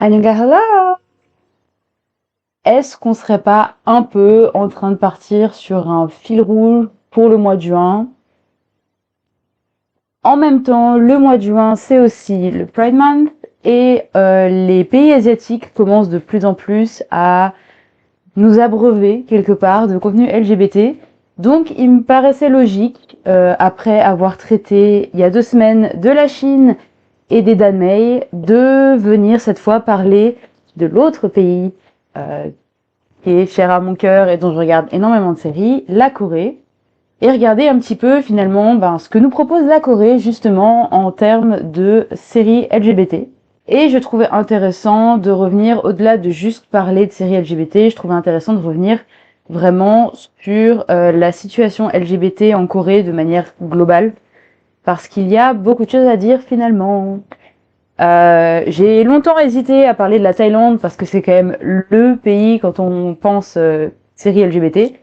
Annyeonghaseyo. Est-ce qu'on serait pas un peu en train de partir sur un fil rouge pour le mois de juin? En même temps, le mois de juin, c'est aussi le Pride Month et les pays asiatiques commencent de plus en plus à nous abreuver quelque part de contenu LGBT. Donc, il me paraissait logique, après avoir traité il y a 2 semaines de la Chine et des Danmei, de venir cette fois parler de l'autre pays qui est cher à mon cœur et dont je regarde énormément de séries, la Corée, et regarder un petit peu finalement ce que nous propose la Corée justement en termes de séries LGBT. Et je trouvais intéressant de revenir au-delà de juste parler de séries LGBT, je trouvais intéressant de revenir vraiment sur la situation LGBT en Corée de manière globale, parce qu'il y a beaucoup de choses à dire finalement. J'ai longtemps hésité à parler de la Thaïlande parce que c'est quand même le pays quand on pense série LGBT.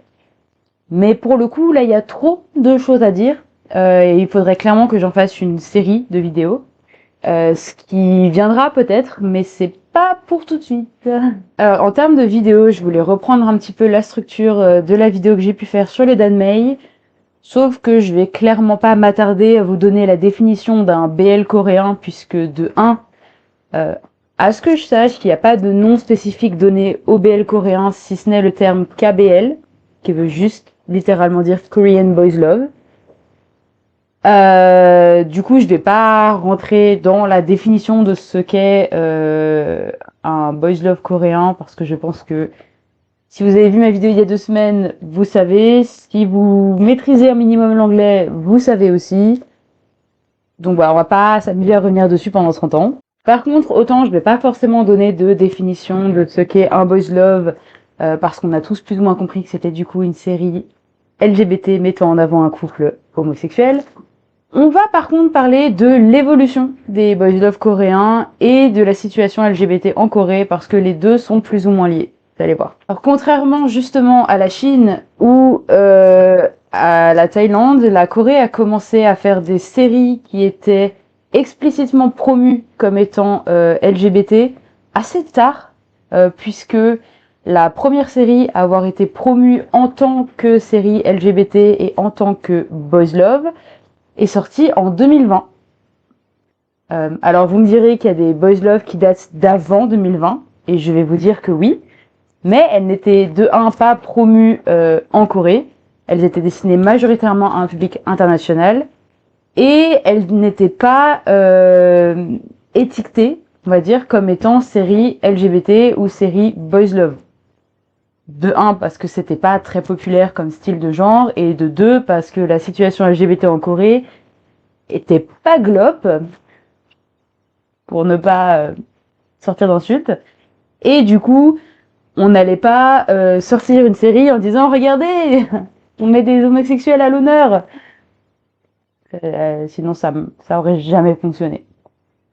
Mais pour le coup, là, il y a trop de choses à dire. Et il faudrait clairement que j'en fasse une série de vidéos. Ce qui viendra peut-être, mais c'est pas pour tout de suite. En termes de vidéos, je voulais reprendre un petit peu la structure de la vidéo que j'ai pu faire sur les Danmei. Sauf que je vais clairement pas m'attarder à vous donner la définition d'un BL coréen, puisque de 1, à ce que je sache, il n'y a pas de nom spécifique donné au BL coréen, si ce n'est le terme KBL, qui veut juste littéralement dire Korean Boys Love. Du coup, je vais pas rentrer dans la définition de ce qu'est un Boys Love coréen, parce que je pense que si vous avez vu ma vidéo il y a 2 semaines, vous savez. Si vous maîtrisez un minimum l'anglais, vous savez aussi. Donc voilà, on va pas s'amuser à revenir dessus pendant 30 ans. Par contre, autant je vais pas forcément donner de définition de ce qu'est un boys love, parce qu'on a tous plus ou moins compris que c'était du coup une série LGBT mettant en avant un couple homosexuel. On va par contre parler de l'évolution des boys love coréens et de la situation LGBT en Corée, parce que les deux sont plus ou moins liés. Vous allez voir. Alors contrairement justement à la Chine ou à la Thaïlande, la Corée a commencé à faire des séries qui étaient explicitement promues comme étant LGBT assez tard, puisque la première série à avoir été promue en tant que série LGBT et en tant que Boys Love est sortie en 2020. Alors vous me direz qu'il y a des Boys Love qui datent d'avant 2020, et je vais vous dire que oui. Mais elles n'étaient de 1 pas promues en Corée. Elles étaient destinées majoritairement à un public international. Et elles n'étaient pas étiquetées, on va dire, comme étant séries LGBT ou séries Boys Love. De 1, parce que c'était pas très populaire comme style de genre. Et de 2, parce que la situation LGBT en Corée était pas glop, pour ne pas sortir d'insultes. Et du coup, on n'allait pas sortir une série en disant « Regardez, on met des homosexuels à l'honneur !» Sinon, ça aurait jamais fonctionné.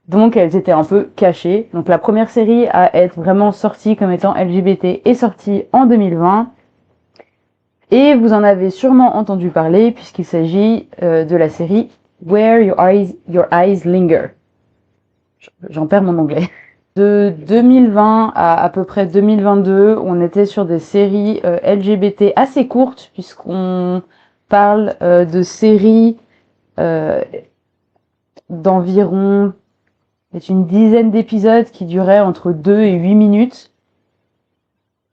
Donc, elles étaient un peu cachées. Donc, la première série à être vraiment sortie comme étant LGBT est sortie en 2020. Et vous en avez sûrement entendu parler, puisqu'il s'agit de la série « Where Your Eyes Linger ». J'en perds mon anglais. De 2020 à peu près 2022, on était sur des séries LGBT assez courtes, puisqu'on parle de séries d'environ une dizaine d'épisodes qui duraient entre 2 et 8 minutes,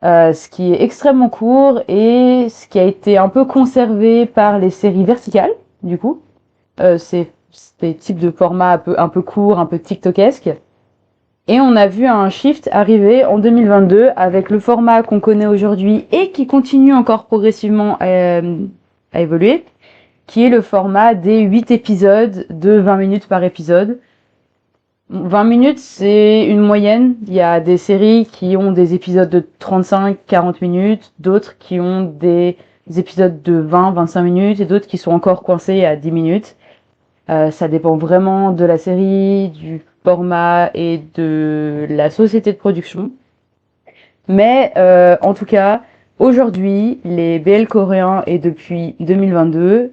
ce qui est extrêmement court et ce qui a été un peu conservé par les séries verticales, du coup. C'est des types de formats un peu courts, un peu TikTokesques. Et on a vu un shift arriver en 2022 avec le format qu'on connaît aujourd'hui et qui continue encore progressivement à évoluer, qui est le format des 8 épisodes de 20 minutes par épisode. 20 minutes, c'est une moyenne. Il y a des séries qui ont des épisodes de 35-40 minutes, d'autres qui ont des épisodes de 20-25 minutes et d'autres qui sont encore coincés à 10 minutes. Ça dépend vraiment de la série, du format et de la société de production. Mais en tout cas, aujourd'hui, les BL coréens et depuis 2022,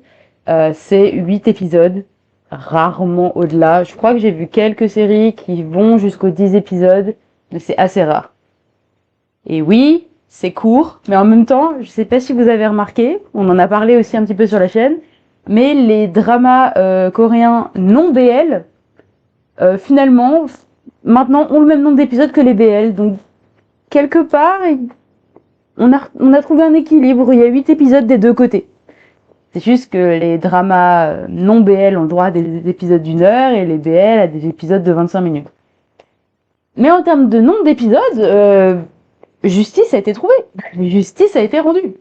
c'est 8 épisodes, rarement au-delà. Je crois que j'ai vu quelques séries qui vont jusqu'aux 10 épisodes, mais c'est assez rare. Et oui, c'est court, mais en même temps, je sais pas si vous avez remarqué, on en a parlé aussi un petit peu sur la chaîne, mais les dramas coréens non BL, finalement, maintenant ont le même nombre d'épisodes que les BL. Donc, quelque part, on a trouvé un équilibre. Il y a 8 épisodes des deux côtés. C'est juste que les dramas non BL ont le droit à des épisodes d'1 heure et les BL à des épisodes de 25 minutes. Mais en termes de nombre d'épisodes, justice a été trouvée. Justice a été rendue.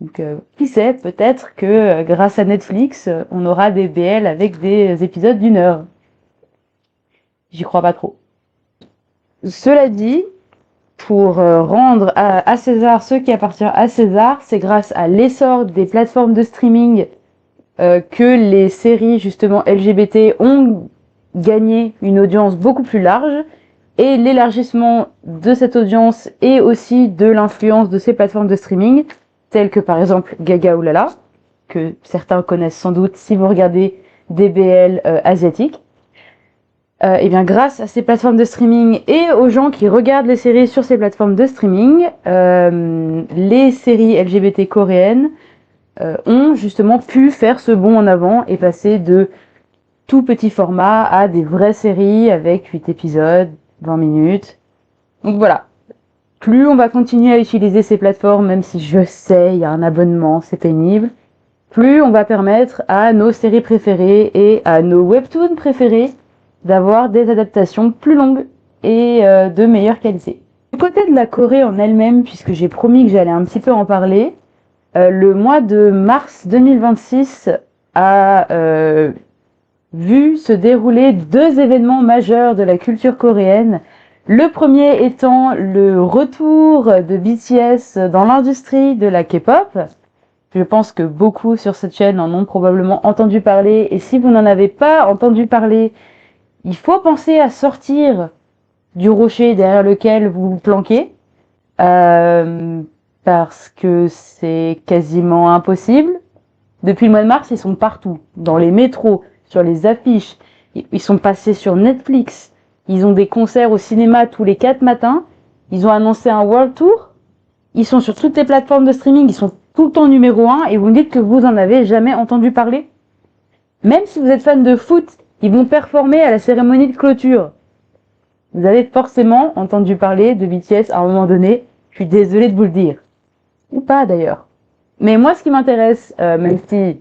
Donc, qui sait, peut-être que grâce à Netflix, on aura des BL avec des épisodes d'1 heure. J'y crois pas trop. Cela dit, pour rendre à César ce qui appartient à César, c'est grâce à l'essor des plateformes de streaming que les séries justement LGBT ont gagné une audience beaucoup plus large, et l'élargissement de cette audience et aussi de l'influence de ces plateformes de streaming, telles que par exemple Gaga Oulala, que certains connaissent sans doute si vous regardez des BL asiatiques. Et bien grâce à ces plateformes de streaming et aux gens qui regardent les séries sur ces plateformes de streaming, les séries LGBT coréennes ont justement pu faire ce bond en avant et passer de tout petit format à des vraies séries avec 8 épisodes, 20 minutes. Donc voilà, plus on va continuer à utiliser ces plateformes, même si je sais, il y a un abonnement, c'est pénible, plus on va permettre à nos séries préférées et à nos webtoons préférés d'avoir des adaptations plus longues et de meilleure qualité. Du côté de la Corée en elle-même, puisque j'ai promis que j'allais un petit peu en parler, le mois de mars 2026 a vu se dérouler 2 événements majeurs de la culture coréenne. Le premier étant le retour de BTS dans l'industrie de la K-pop. Je pense que beaucoup sur cette chaîne en ont probablement entendu parler, et si vous n'en avez pas entendu parler, il faut penser à sortir du rocher derrière lequel vous vous planquez, parce que c'est quasiment impossible. Depuis le mois de mars, ils sont partout, dans les métros, sur les affiches, ils sont passés sur Netflix, ils ont des concerts au cinéma tous les 4 matins, ils ont annoncé un World Tour, ils sont sur toutes les plateformes de streaming, ils sont tout le temps numéro 1, et vous me dites que vous en avez jamais entendu parler? Même si vous êtes fan de foot, ils vont performer à la cérémonie de clôture. Vous avez forcément entendu parler de BTS à un moment donné, je suis désolée de vous le dire. Ou pas d'ailleurs. Mais moi, ce qui m'intéresse, même si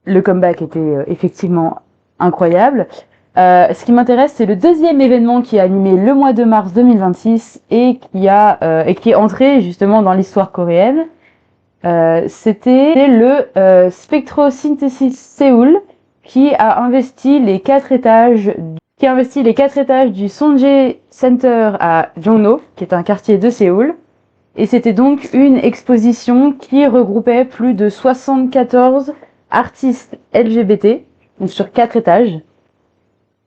le comeback était effectivement incroyable, ce qui m'intéresse, c'est le deuxième événement qui a animé le mois de mars 2026 et qui est entré justement dans l'histoire coréenne. C'était le Spectrosynthesis Séoul qui a investi les 4 étages du Sonje Center à Jongno, qui est un quartier de Séoul. Et c'était donc une exposition qui regroupait plus de 74 artistes LGBT, donc sur 4 étages.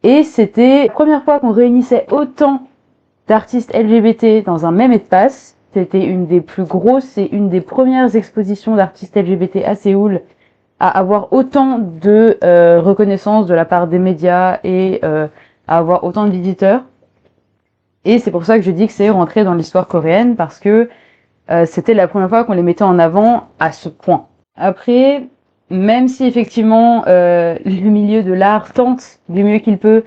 Et c'était la première fois qu'on réunissait autant d'artistes LGBT dans un même espace. C'était une des plus grosses et une des premières expositions d'artistes LGBT à Séoul à avoir autant de reconnaissance de la part des médias et à avoir autant de visiteurs. Et c'est pour ça que je dis que c'est rentré dans l'histoire coréenne, parce que c'était la première fois qu'on les mettait en avant à ce point. Après, même si effectivement le milieu de l'art tente du mieux qu'il peut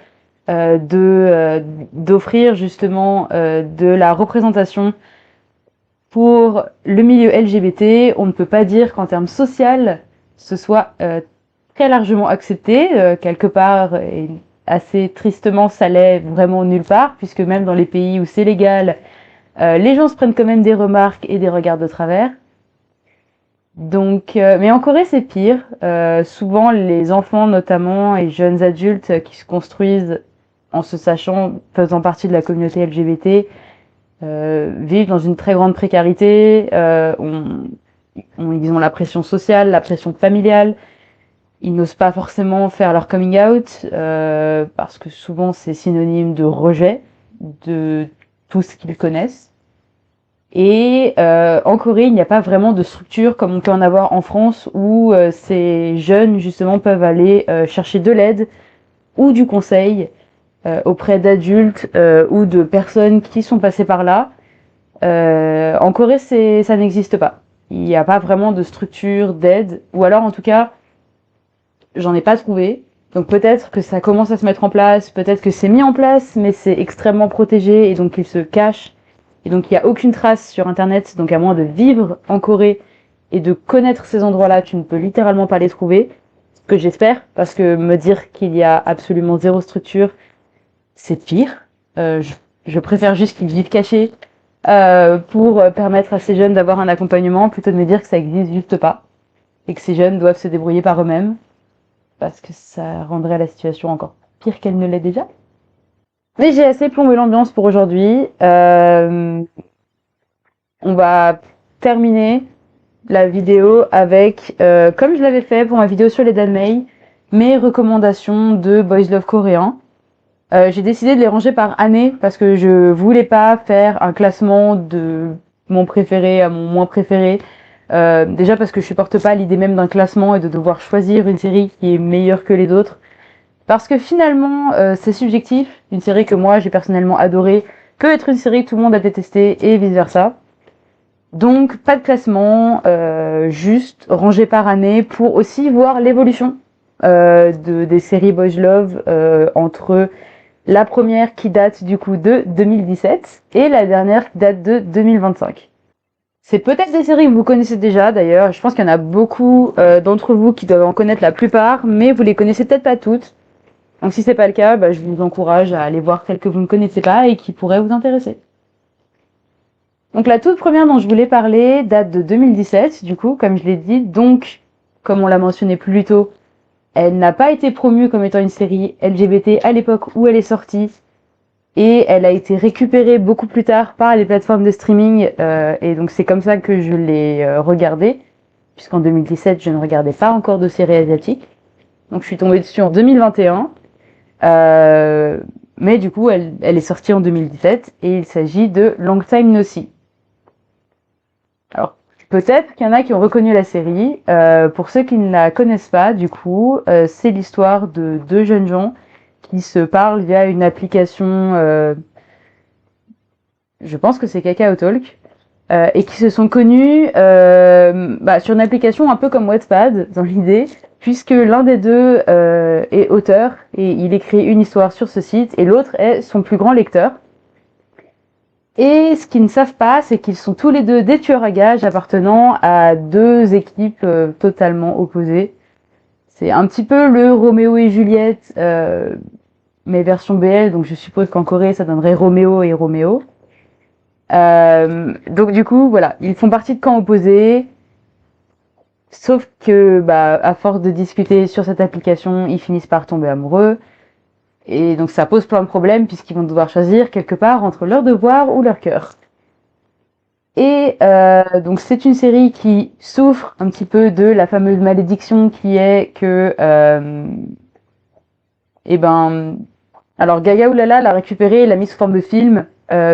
d'offrir justement de la représentation pour le milieu LGBT, on ne peut pas dire qu'en termes social, ce soit très largement accepté. Quelque part, et assez tristement, ça l'est vraiment nulle part, puisque même dans les pays où c'est légal, les gens se prennent quand même des remarques et des regards de travers. Donc, mais en Corée, c'est pire. Souvent, les enfants, notamment, et jeunes adultes qui se construisent en se sachant faisant partie de la communauté LGBT, vivent dans une très grande précarité. Ils ont la pression sociale, la pression familiale. Ils n'osent pas forcément faire leur coming out parce que souvent c'est synonyme de rejet de tout ce qu'ils connaissent. Et en Corée, il n'y a pas vraiment de structure comme on peut en avoir en France, où ces jeunes justement peuvent aller chercher de l'aide ou du conseil auprès d'adultes ou de personnes qui sont passées par là. En Corée, ça n'existe pas. Il n'y a pas vraiment de structure d'aide, ou alors en tout cas, j'en ai pas trouvé. Donc peut-être que ça commence à se mettre en place, peut-être que c'est mis en place, mais c'est extrêmement protégé et donc il se cache. Et donc il n'y a aucune trace sur Internet, donc à moins de vivre en Corée et de connaître ces endroits-là, tu ne peux littéralement pas les trouver. Ce que j'espère, parce que me dire qu'il y a absolument zéro structure, c'est pire. Je préfère juste qu'ils vivent cachés pour permettre à ces jeunes d'avoir un accompagnement, plutôt de me dire que ça existe juste pas et que ces jeunes doivent se débrouiller par eux-mêmes, parce que ça rendrait la situation encore pire qu'elle ne l'est déjà. Mais j'ai assez plombé l'ambiance pour aujourd'hui. On va terminer la vidéo avec, comme je l'avais fait pour ma vidéo sur les Danmei, mes recommandations de Boys Love coréen. J'ai décidé de les ranger par année parce que je voulais pas faire un classement de mon préféré à mon moins préféré. Déjà parce que je supporte pas l'idée même d'un classement et de devoir choisir une série qui est meilleure que les autres. Parce que finalement, c'est subjectif. Une série que moi j'ai personnellement adorée peut être une série que tout le monde a détestée et vice versa. Donc pas de classement, juste rangé par année pour aussi voir l'évolution des séries Boys Love entre la première qui date du coup de 2017 et la dernière qui date de 2025. C'est peut-être des séries que vous connaissez déjà d'ailleurs, je pense qu'il y en a beaucoup d'entre vous qui doivent en connaître la plupart, mais vous les connaissez peut-être pas toutes. Donc si c'est pas le cas, je vous encourage à aller voir celles que vous ne connaissez pas et qui pourraient vous intéresser. Donc la toute première dont je voulais parler date de 2017, du coup, comme je l'ai dit, donc, comme on l'a mentionné plus tôt, elle n'a pas été promue comme étant une série LGBT à l'époque où elle est sortie, et elle a été récupérée beaucoup plus tard par les plateformes de streaming, et donc c'est comme ça que je l'ai regardée, puisqu'en 2017, je ne regardais pas encore de séries asiatiques. Donc je suis tombée dessus en 2021, mais du coup, elle est sortie en 2017, et il s'agit de Long Time No See. Alors, peut-être qu'il y en a qui ont reconnu la série. Pour ceux qui ne la connaissent pas, du coup, c'est l'histoire de deux jeunes gens qui se parlent via une application, je pense que c'est Kakao Talk, et qui se sont connus sur une application un peu comme Wattpad, dans l'idée, puisque l'un des deux est auteur, et il écrit une histoire sur ce site, et l'autre est son plus grand lecteur. Et ce qu'ils ne savent pas, c'est qu'ils sont tous les deux des tueurs à gages appartenant à deux équipes totalement opposées. C'est un petit peu le Roméo et Juliette, mais version BL, donc je suppose qu'en Corée, ça donnerait Roméo et Roméo. Donc du coup, voilà, ils font partie de camps opposés, sauf que, à force de discuter sur cette application, ils finissent par tomber amoureux. Et donc ça pose plein de problèmes puisqu'ils vont devoir choisir quelque part entre leur devoir ou leur cœur. Et donc c'est une série qui souffre un petit peu de la fameuse malédiction qui est que alors Gaga Oulala l'a récupéré et l'a mis sous forme de film,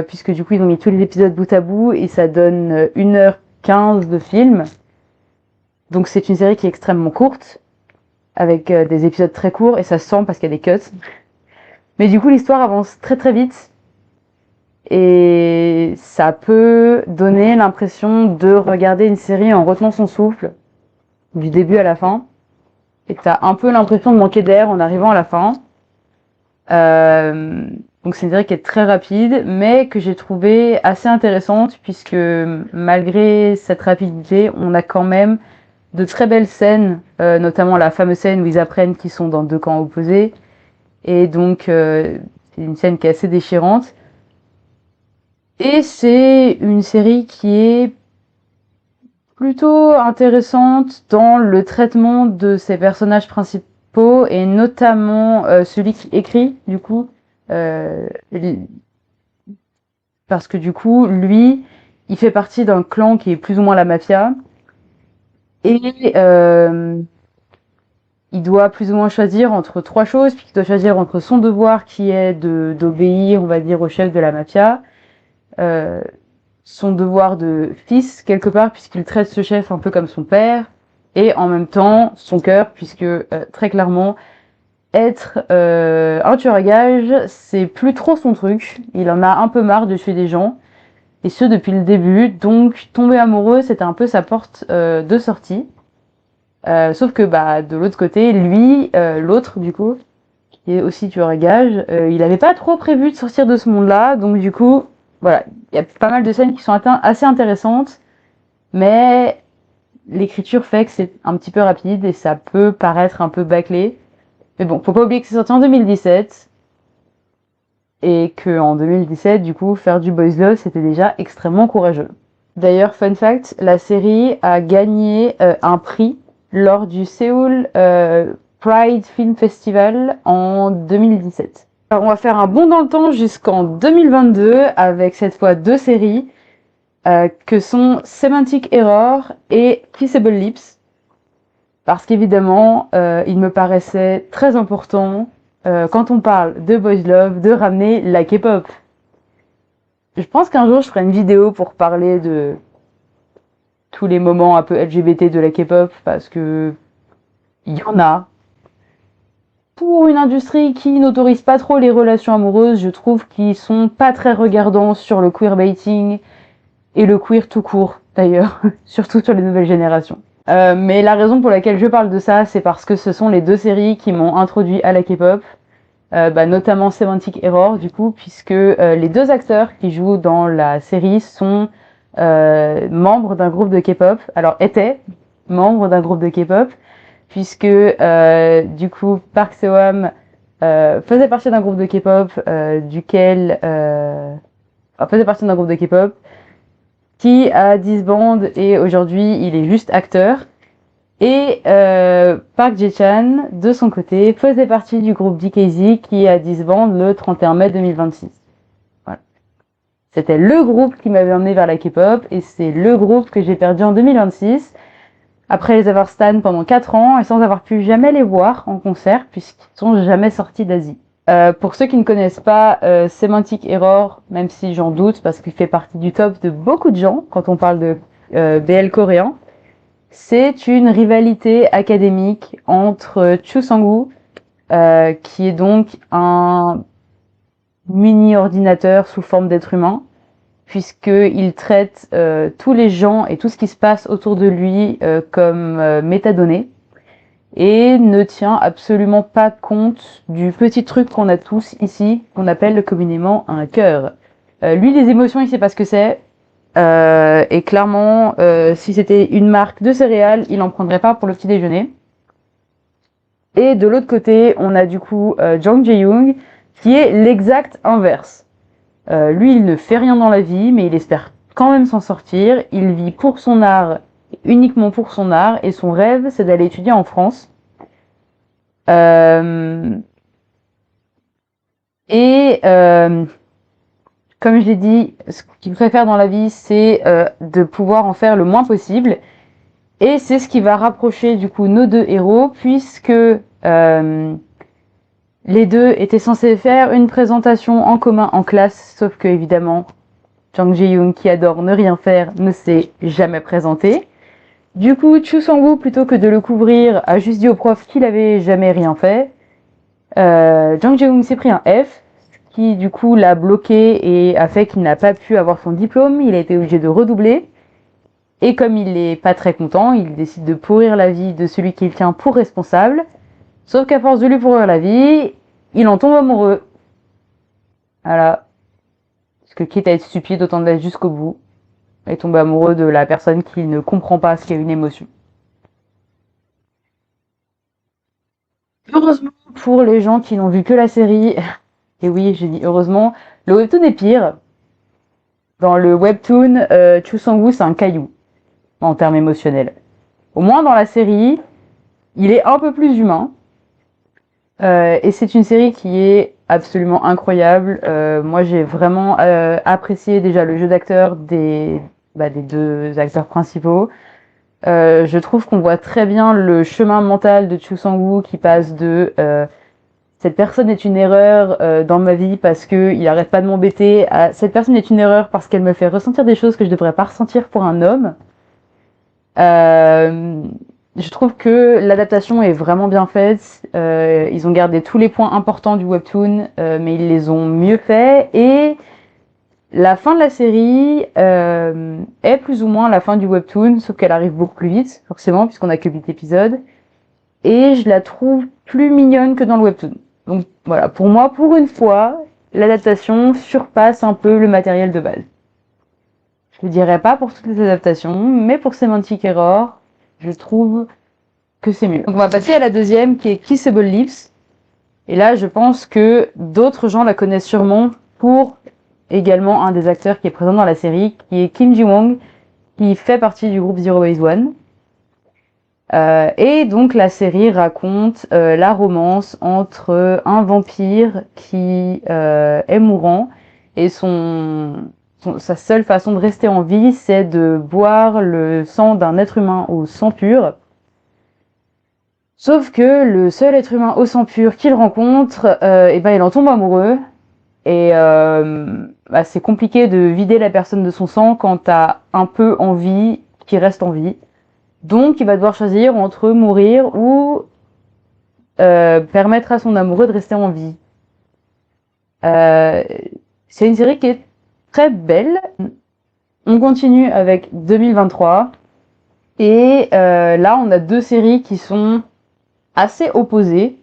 puisque du coup ils ont mis tous les épisodes bout à bout et ça donne 1h15 de film. Donc c'est une série qui est extrêmement courte, avec des épisodes très courts et ça se sent parce qu'il y a des cuts. Mais du coup, l'histoire avance très très vite et ça peut donner l'impression de regarder une série en retenant son souffle du début à la fin et que t'as un peu l'impression de manquer d'air en arrivant à la fin. Donc c'est une série qui est très rapide mais que j'ai trouvé assez intéressante puisque malgré cette rapidité, on a quand même de très belles scènes, notamment la fameuse scène où ils apprennent qu'ils sont dans deux camps opposés. Et donc, c'est une scène qui est assez déchirante. Et c'est une série qui est plutôt intéressante dans le traitement de ses personnages principaux, et notamment celui qui écrit, du coup. Parce que du coup, lui, il fait partie d'un clan qui est plus ou moins la mafia. Et il doit plus ou moins choisir entre trois choses, puis il doit choisir entre son devoir qui est d'obéir, on va dire, au chef de la mafia, son devoir de fils quelque part, puisqu'il traite ce chef un peu comme son père, et en même temps son cœur, puisque très clairement, être un tueur à gages, c'est plus trop son truc. Il en a un peu marre de tuer des gens, et ce depuis le début. Donc tomber amoureux, c'était un peu sa porte de sortie. Sauf que bah de l'autre côté, lui, l'autre du coup, qui est aussi tueur à gages, il avait pas trop prévu de sortir de ce monde-là. Donc du coup, voilà, il y a pas mal de scènes qui sont assez intéressantes, mais l'écriture fait que c'est un petit peu rapide et ça peut paraître un peu bâclé. Mais bon, faut pas oublier que c'est sorti en 2017 et que en 2017, du coup, faire du boys love, c'était déjà extrêmement courageux. D'ailleurs, fun fact, la série a gagné un prix lors du Seoul Pride Film Festival en 2017. Alors, on va faire un bond dans le temps jusqu'en 2022 avec cette fois deux séries que sont Semantic Error et Kissable Lips. Parce qu'évidemment, il me paraissait très important, quand on parle de boys love, de ramener la K-pop. Je pense qu'un jour, je ferai une vidéo pour parler de tous les moments un peu LGBT de la K-pop, parce que il y en a. Pour une industrie qui n'autorise pas trop les relations amoureuses, je trouve qu'ils sont pas très regardants sur le queerbaiting et le queer tout court, d'ailleurs, surtout sur les nouvelles générations. Mais la raison pour laquelle je parle de ça, c'est parce que ce sont les deux séries qui m'ont introduit à la K-pop, notamment Semantic Error, du coup, puisque les deux acteurs qui jouent dans la série sont membres d'un groupe de K-pop, alors étaient membres d'un groupe de K-pop, puisque du coup Park Seo-am faisait partie d'un groupe de K-pop faisait partie d'un groupe de K-pop qui a disband et aujourd'hui il est juste acteur. Et Park Jae-chan, de son côté, faisait partie du groupe DKZ qui a disband le 31 mai 2026. Voilà. C'était le groupe qui m'avait emmené vers la K-pop et c'est le groupe que j'ai perdu en 2026 après les avoir stan pendant 4 ans et sans avoir pu jamais les voir en concert puisqu'ils sont jamais sortis d'Asie. Pour ceux qui ne connaissent pas Semantic Error, même si j'en doute parce qu'il fait partie du top de beaucoup de gens quand on parle de BL coréen, c'est une rivalité académique entre Chu Sang-woo, qui est donc un mini-ordinateur sous forme d'être humain, puisqu'il traite tous les gens et tout ce qui se passe autour de lui comme métadonnées, et ne tient absolument pas compte du petit truc qu'on a tous ici, qu'on appelle communément un cœur. Lui, les émotions, il sait pas ce que c'est. Et clairement, si c'était une marque de céréales, il en prendrait pas pour le petit déjeuner. Et de l'autre côté, on a du coup Jang Jae-young, qui est l'exact inverse. Lui, il ne fait rien dans la vie, mais il espère quand même s'en sortir. Il vit pour son art, uniquement pour son art, et son rêve, c'est d'aller étudier en France. Comme je l'ai dit, ce qu'il préfère dans la vie, c'est de pouvoir en faire le moins possible. Et c'est ce qui va rapprocher du coup nos deux héros, puisque les deux étaient censés faire une présentation en commun en classe, sauf que évidemment, Jang Jae-young, qui adore ne rien faire, ne s'est jamais présenté. Du coup, Chu Sang-woo, plutôt que de le couvrir, a juste dit au prof qu'il avait jamais rien fait. Jang Jae-young s'est pris un F, qui du coup l'a bloqué et a fait qu'il n'a pas pu avoir son diplôme. Il a été obligé de redoubler. Et comme il n'est pas très content, il décide de pourrir la vie de celui qu'il tient pour responsable. Sauf qu'à force de lui pourrir la vie, il en tombe amoureux. Voilà. Parce que quitte à être stupide, autant le laisser jusqu'au bout. Et tomber amoureux de la personne qui ne comprend pas ce qu'est une émotion. Heureusement pour les gens qui n'ont vu que la série, et oui, j'ai dit heureusement, le webtoon est pire. Dans le webtoon, Chu Sang-woo, c'est un caillou, en termes émotionnels. Au moins dans la série, il est un peu plus humain. Et c'est une série qui est absolument incroyable. Moi, j'ai vraiment apprécié déjà le jeu d'acteur des deux acteurs principaux. Je trouve qu'on voit très bien le chemin mental de Chu Sang-woo qui passe de cette personne est une erreur dans ma vie parce que il arrête pas de m'embêter à cette personne est une erreur parce qu'elle me fait ressentir des choses que je devrais pas ressentir pour un homme. Je trouve que l'adaptation est vraiment bien faite. Ils ont gardé tous les points importants du webtoon, mais ils les ont mieux faits. Et la fin de la série est plus ou moins la fin du webtoon, sauf qu'elle arrive beaucoup plus vite, forcément, puisqu'on a que 8 épisodes. Et je la trouve plus mignonne que dans le webtoon. Donc voilà, pour moi, pour une fois, l'adaptation surpasse un peu le matériel de base. Je ne dirais pas pour toutes les adaptations, mais pour Semantic Error, je trouve que c'est mieux. Donc on va passer à la deuxième qui est Kissable Lips. Et là, je pense que d'autres gens la connaissent sûrement pour également un des acteurs qui est présent dans la série, qui est Kim Ji-won, qui fait partie du groupe Zero Base One. Et donc la série raconte la romance entre un vampire qui est mourant et sa seule façon de rester en vie, c'est de boire le sang d'un être humain au sang pur. Sauf que le seul être humain au sang pur qu'il rencontre, il en tombe amoureux. Et c'est compliqué de vider la personne de son sang quand t'as un peu envie qu'il reste en vie. Donc il va devoir choisir entre mourir ou permettre à son amoureux de rester en vie. C'est une série qui est très belle. On continue avec 2023. Et là, on a deux séries qui sont assez opposées,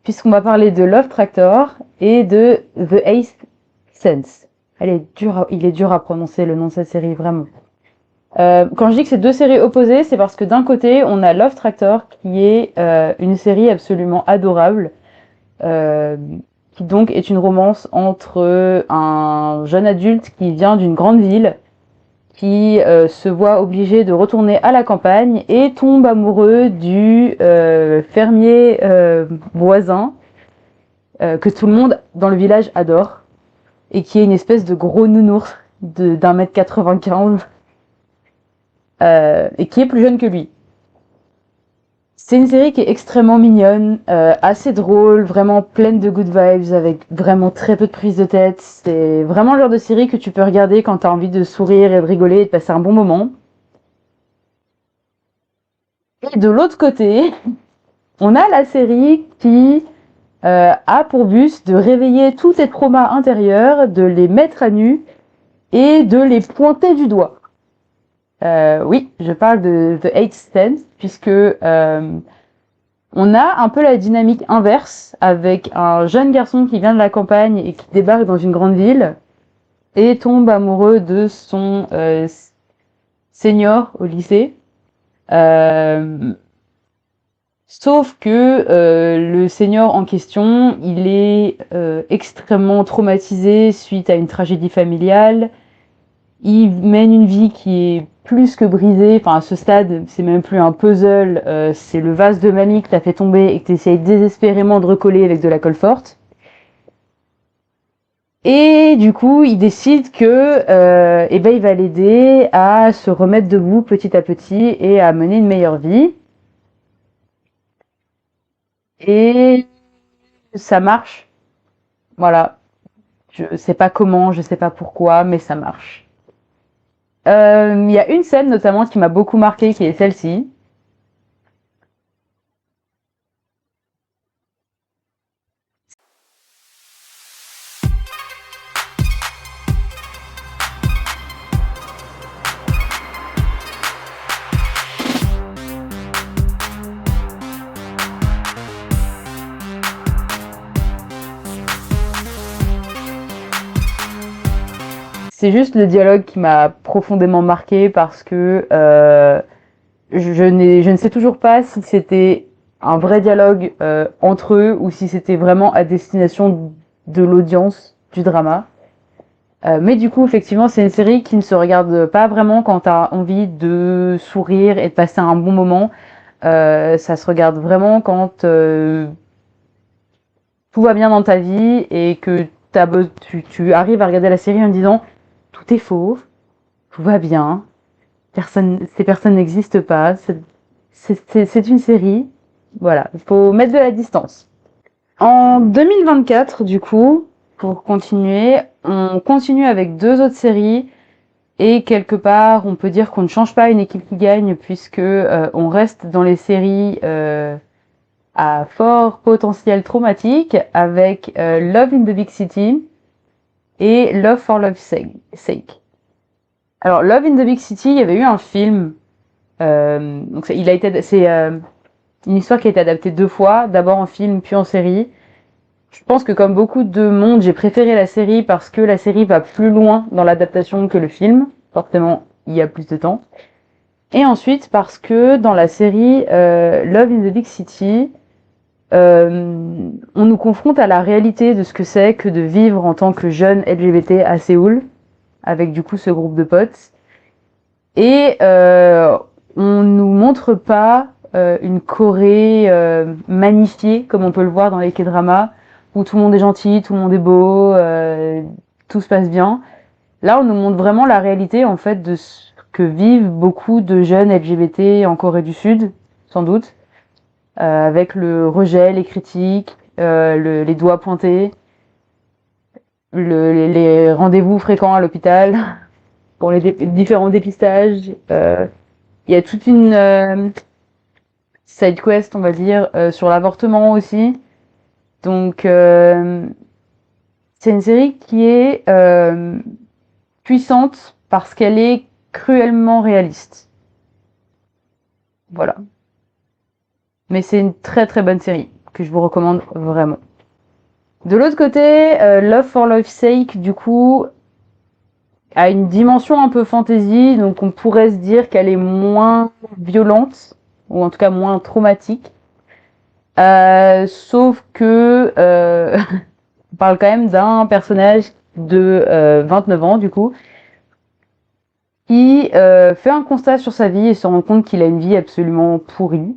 puisqu'on va parler de Love Tractor et de The Eighth Sense. Il est dur à prononcer le nom de cette série, vraiment. Quand je dis que c'est deux séries opposées, c'est parce que d'un côté, on a Love Tractor, qui est une série absolument adorable, qui donc est une romance entre un jeune adulte qui vient d'une grande ville, qui se voit obligé de retourner à la campagne et tombe amoureux du fermier voisin, que tout le monde dans le village adore, et qui est une espèce de gros nounours d'1m95, et qui est plus jeune que lui. C'est une série qui est extrêmement mignonne, assez drôle, vraiment pleine de good vibes, avec vraiment très peu de prise de tête. C'est vraiment le genre de série que tu peux regarder quand t'as envie de sourire et de rigoler et de passer un bon moment. Et de l'autre côté, on a la série qui a pour but de réveiller tous tes traumas intérieurs, de les mettre à nu et de les pointer du doigt. Oui, je parle de The Eighth Sense, puisque on a un peu la dynamique inverse, avec un jeune garçon qui vient de la campagne et qui débarque dans une grande ville et tombe amoureux de son senior au lycée. Sauf que le senior en question, il est extrêmement traumatisé suite à une tragédie familiale. Il mène une vie qui est plus que brisée. Enfin, à ce stade, c'est même plus un puzzle, c'est le vase de mamie que t'as fait tomber et que t'essayes désespérément de recoller avec de la colle forte. Et du coup, il décide que il va l'aider à se remettre debout petit à petit et à mener une meilleure vie. Et ça marche. Voilà. Je sais pas comment, je sais pas pourquoi, mais ça marche. Il y a une scène notamment qui m'a beaucoup marquée, qui est celle-ci. C'est juste le dialogue qui m'a profondément marqué parce que je ne sais toujours pas si c'était un vrai dialogue entre eux ou si c'était vraiment à destination de l'audience du drama. Mais du coup, effectivement, c'est une série qui ne se regarde pas vraiment quand t'as envie de sourire et de passer un bon moment. Ça se regarde vraiment quand tout va bien dans ta vie et que tu arrives à regarder la série en disant tout est faux, tout va bien, ces personnes n'existent pas, c'est une série. Voilà, il faut mettre de la distance. En 2024, du coup, pour continuer, on continue avec deux autres séries Et quelque part, on peut dire qu'on ne change pas une équipe qui gagne puisque on reste dans les séries à fort potentiel traumatique avec Love in the Big City et Love for Love's Sake. Alors Love in the Big City, il y avait eu un film. Donc c'est une histoire qui a été adaptée 2 fois, d'abord en film puis en série. Je pense que comme beaucoup de monde, j'ai préféré la série parce que la série va plus loin dans l'adaptation que le film. Forcément, il y a plus de temps. Et ensuite parce que dans la série Love in the Big City, on nous confronte à la réalité de ce que c'est que de vivre en tant que jeune LGBT à Séoul, avec du coup ce groupe de potes. Et on nous montre pas une Corée magnifiée, comme on peut le voir dans les K-dramas, où tout le monde est gentil, tout le monde est beau, tout se passe bien. Là, on nous montre vraiment la réalité, en fait, de ce que vivent beaucoup de jeunes LGBT en Corée du Sud, sans doute, avec le rejet, les critiques, les doigts pointés, les rendez-vous fréquents à l'hôpital pour les différents dépistages. Il y a toute une side quest, on va dire, sur l'avortement aussi. Donc, c'est une série qui est puissante parce qu'elle est cruellement réaliste. Voilà. Mais c'est une très très bonne série que je vous recommande vraiment. De l'autre côté, Love for Love's Sake, du coup, a une dimension un peu fantasy, donc on pourrait se dire qu'elle est moins violente, ou en tout cas moins traumatique. Sauf que on parle quand même d'un personnage de 29 ans, du coup, qui fait un constat sur sa vie et se rend compte qu'il a une vie absolument pourrie,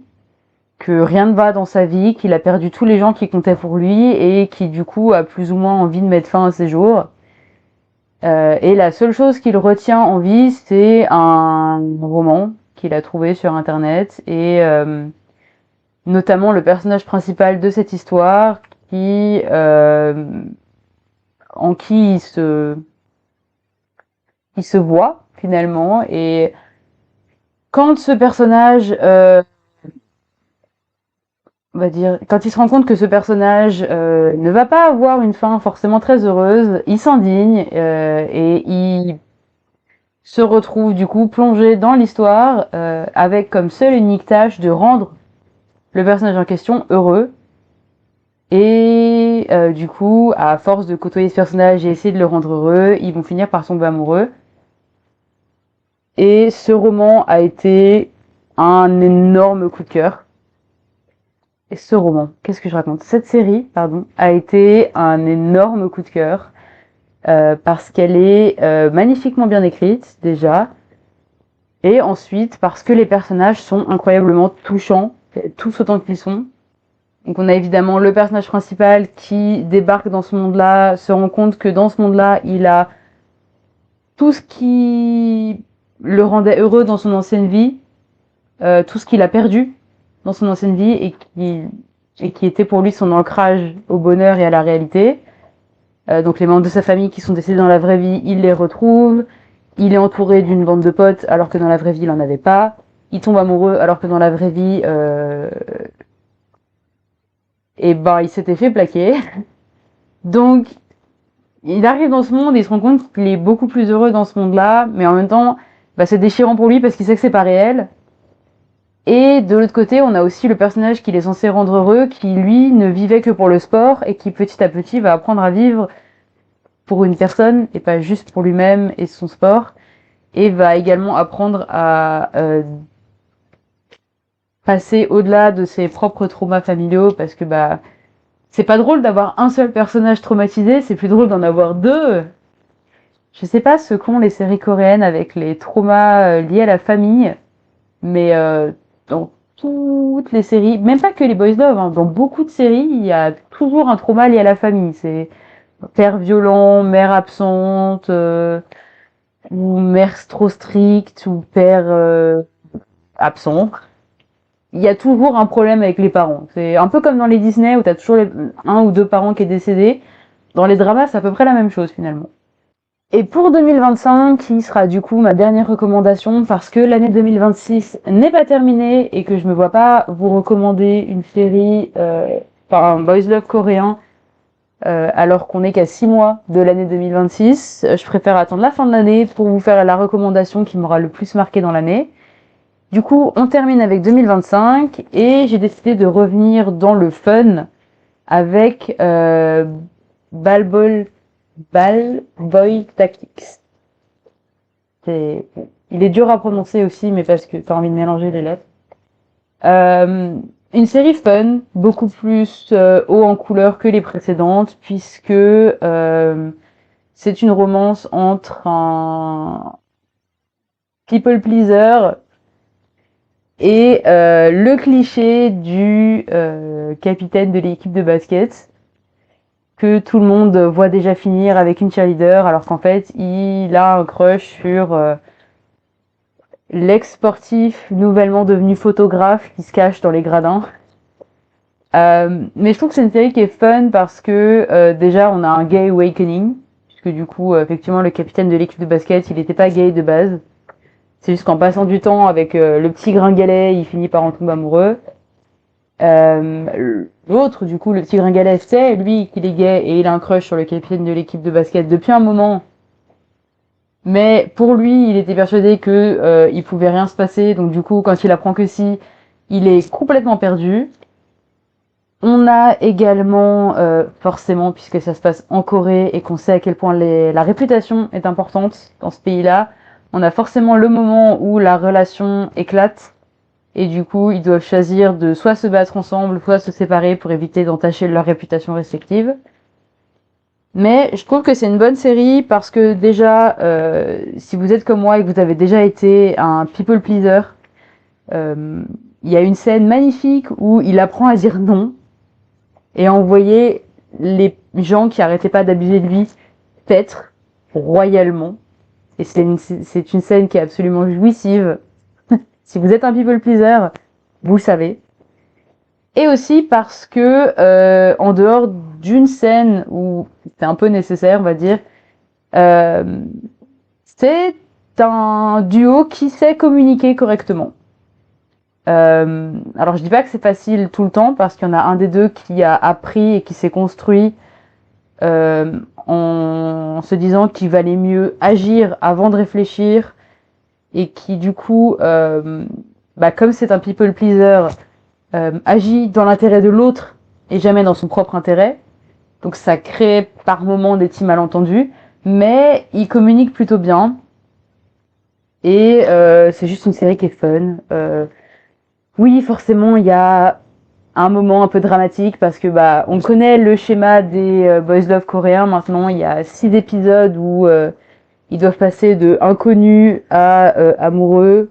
que rien ne va dans sa vie, qu'il a perdu tous les gens qui comptaient pour lui et qui, du coup, a plus ou moins envie de mettre fin à ses jours. Et la seule chose qu'il retient en vie, c'est un roman qu'il a trouvé sur Internet et notamment le personnage principal de cette histoire en qui il se voit finalement. Et quand ce personnage, on va dire, quand il se rend compte que ce personnage ne va pas avoir une fin forcément très heureuse, il s'indigne et il se retrouve du coup plongé dans l'histoire avec comme seule unique tâche de rendre le personnage en question heureux. Et du coup, à force de côtoyer ce personnage et essayer de le rendre heureux, ils vont finir par tomber amoureux. Et ce roman a été un énorme coup de cœur. Et ce roman, qu'est-ce que je raconte? Cette série, pardon, a été un énorme coup de cœur parce qu'elle est magnifiquement bien écrite déjà, et ensuite parce que les personnages sont incroyablement touchants, tous autant qu'ils sont. Donc on a évidemment le personnage principal qui débarque dans ce monde-là, se rend compte que dans ce monde-là, il a tout ce qui le rendait heureux dans son ancienne vie, tout ce qu'il a perdu dans son ancienne vie et qui était pour lui son ancrage au bonheur et à la réalité. Donc les membres de sa famille qui sont décédés dans la vraie vie, il les retrouve. Il est entouré d'une bande de potes alors que dans la vraie vie, il en avait pas. Il tombe amoureux alors que dans la vraie vie, et ben il s'était fait plaquer. Donc il arrive dans ce monde et il se rend compte qu'il est beaucoup plus heureux dans ce monde-là, mais en même temps, bah, c'est déchirant pour lui parce qu'il sait que c'est pas réel. Et de l'autre côté, on a aussi le personnage qu'il est censé rendre heureux, qui lui ne vivait que pour le sport et qui petit à petit va apprendre à vivre pour une personne et pas juste pour lui-même et son sport, et va également apprendre à passer au-delà de ses propres traumas familiaux parce que bah c'est pas drôle d'avoir un seul personnage traumatisé, c'est plus drôle d'en avoir deux. Je sais pas ce qu'ont les séries coréennes avec les traumas liés à la famille, mais dans toutes les séries, même pas que les boys love, hein, dans beaucoup de séries, il y a toujours un trauma lié à la famille. C'est père violent, mère absente, ou mère trop stricte, ou père absent. Il y a toujours un problème avec les parents. C'est un peu comme dans les Disney où t'as toujours un ou deux parents qui est décédé. Dans les dramas, c'est à peu près la même chose finalement. Et pour 2025, qui sera du coup ma dernière recommandation, parce que l'année 2026 n'est pas terminée et que je me vois pas vous recommander une série, un boys love coréen, alors qu'on est qu'à 6 mois de l'année 2026. Je préfère attendre la fin de l'année pour vous faire la recommandation qui m'aura le plus marqué dans l'année. Du coup, on termine avec 2025 et j'ai décidé de revenir dans le fun avec Ball Boy Tactics. Il est dur à prononcer aussi, mais parce que t'as envie de mélanger les lettres. Une série fun, beaucoup plus haut en couleur que les précédentes, puisque c'est une romance entre un people pleaser et le cliché du capitaine de l'équipe de basket que tout le monde voit déjà finir avec une cheerleader, alors qu'en fait, il a un crush sur l'ex-sportif nouvellement devenu photographe qui se cache dans les gradins. Mais je trouve que c'est une série qui est fun parce que déjà, on a un gay awakening, puisque du coup, effectivement, le capitaine de l'équipe de basket, il n'était pas gay de base. C'est juste qu'en passant du temps avec le petit gringalet, il finit par en tomber amoureux. L'autre, du coup, le petit gringalet, c'est lui qu'il est gay et il a un crush sur le capitaine de l'équipe de basket depuis un moment. Mais pour lui, il était persuadé que il pouvait rien se passer, donc du coup, quand il apprend que si, il est complètement perdu. On a également, forcément, puisque ça se passe en Corée et qu'on sait à quel point la réputation est importante dans ce pays-là, on a forcément le moment où la relation éclate et du coup, ils doivent choisir de soit se battre ensemble, soit se séparer pour éviter d'entacher leur réputation respective. Mais je trouve que c'est une bonne série parce que déjà, si vous êtes comme moi et que vous avez déjà été un people pleaser, il y a une scène magnifique où il apprend à dire non et à envoyer les gens qui arrêtaient pas d'abuser de lui paître royalement. Et c'est une scène qui est absolument jouissive. Si vous êtes un people pleaser, vous le savez. Et aussi parce que, en dehors d'une scène où c'est un peu nécessaire, on va dire, c'est un duo qui sait communiquer correctement. Alors je dis pas que c'est facile tout le temps parce qu'il y en a un des deux qui a appris et qui s'est construit en se disant qu'il valait mieux agir avant de réfléchir et qui du coup, comme c'est un people pleaser, agit dans l'intérêt de l'autre et jamais dans son propre intérêt. Donc ça crée par moments des petits malentendus, mais il communique plutôt bien. Et c'est juste une série qui est fun. Oui, forcément, il y a un moment un peu dramatique parce que on connaît le schéma des boys love coréens. Maintenant, il y a 6 épisodes où ils doivent passer de inconnu à amoureux.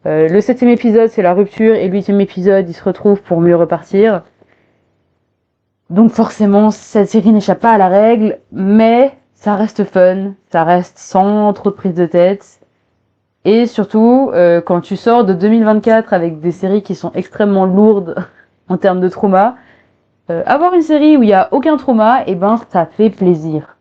Le 7e épisode, c'est la rupture, et le 8e épisode, ils se retrouvent pour mieux repartir. Donc forcément, cette série n'échappe pas à la règle, mais ça reste fun, ça reste sans trop de prise de tête. Et surtout, quand tu sors de 2024 avec des séries qui sont extrêmement lourdes en termes de trauma, avoir une série où il n'y a aucun trauma, ça fait plaisir.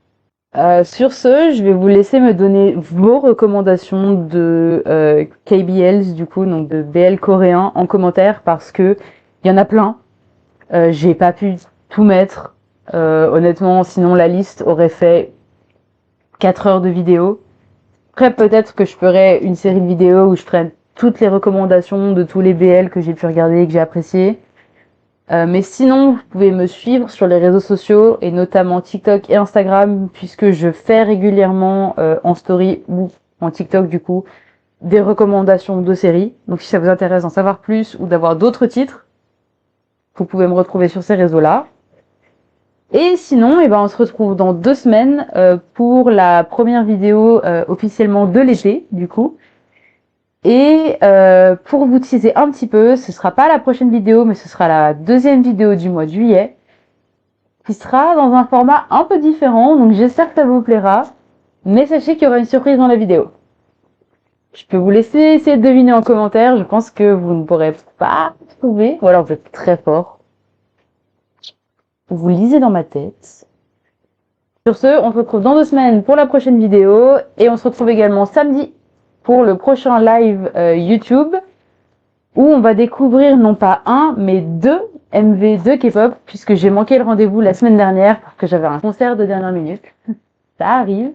Sur ce, je vais vous laisser me donner vos recommandations de KBLs, du coup, donc de BL coréens, en commentaire, parce que il y en a plein. J'ai pas pu tout mettre, honnêtement, sinon la liste aurait fait 4 heures de vidéo. Après, peut-être que je ferai une série de vidéos où je ferai toutes les recommandations de tous les BL que j'ai pu regarder et que j'ai appréciés. Mais sinon, vous pouvez me suivre sur les réseaux sociaux, et notamment TikTok et Instagram, puisque je fais régulièrement en story ou en TikTok du coup, des recommandations de séries. Donc si ça vous intéresse d'en savoir plus ou d'avoir d'autres titres, vous pouvez me retrouver sur ces réseaux-là. Et sinon, on se retrouve dans 2 semaines pour la première vidéo officiellement de l'été, du coup. Et pour vous teaser un petit peu, ce sera pas la prochaine vidéo, mais ce sera la 2e vidéo du mois de juillet, qui sera dans un format un peu différent, donc j'espère que ça vous plaira. Mais sachez qu'il y aura une surprise dans la vidéo. Je peux vous laisser essayer de deviner en commentaire, je pense que vous ne pourrez pas trouver, ou alors vous êtes très fort. Vous lisez dans ma tête. Sur ce, on se retrouve dans 2 semaines pour la prochaine vidéo et on se retrouve également samedi pour le prochain live YouTube où on va découvrir non pas un mais 2 MV de K-pop puisque j'ai manqué le rendez-vous la semaine dernière parce que j'avais un concert de dernière minute. Ça arrive.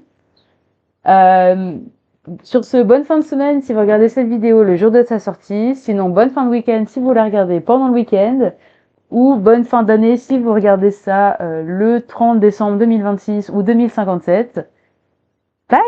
Sur ce, bonne fin de semaine si vous regardez cette vidéo le jour de sa sortie. Sinon, bonne fin de week-end si vous la regardez pendant le week-end. Ou bonne fin d'année si vous regardez ça le 30 décembre 2026 ou 2057. Bye!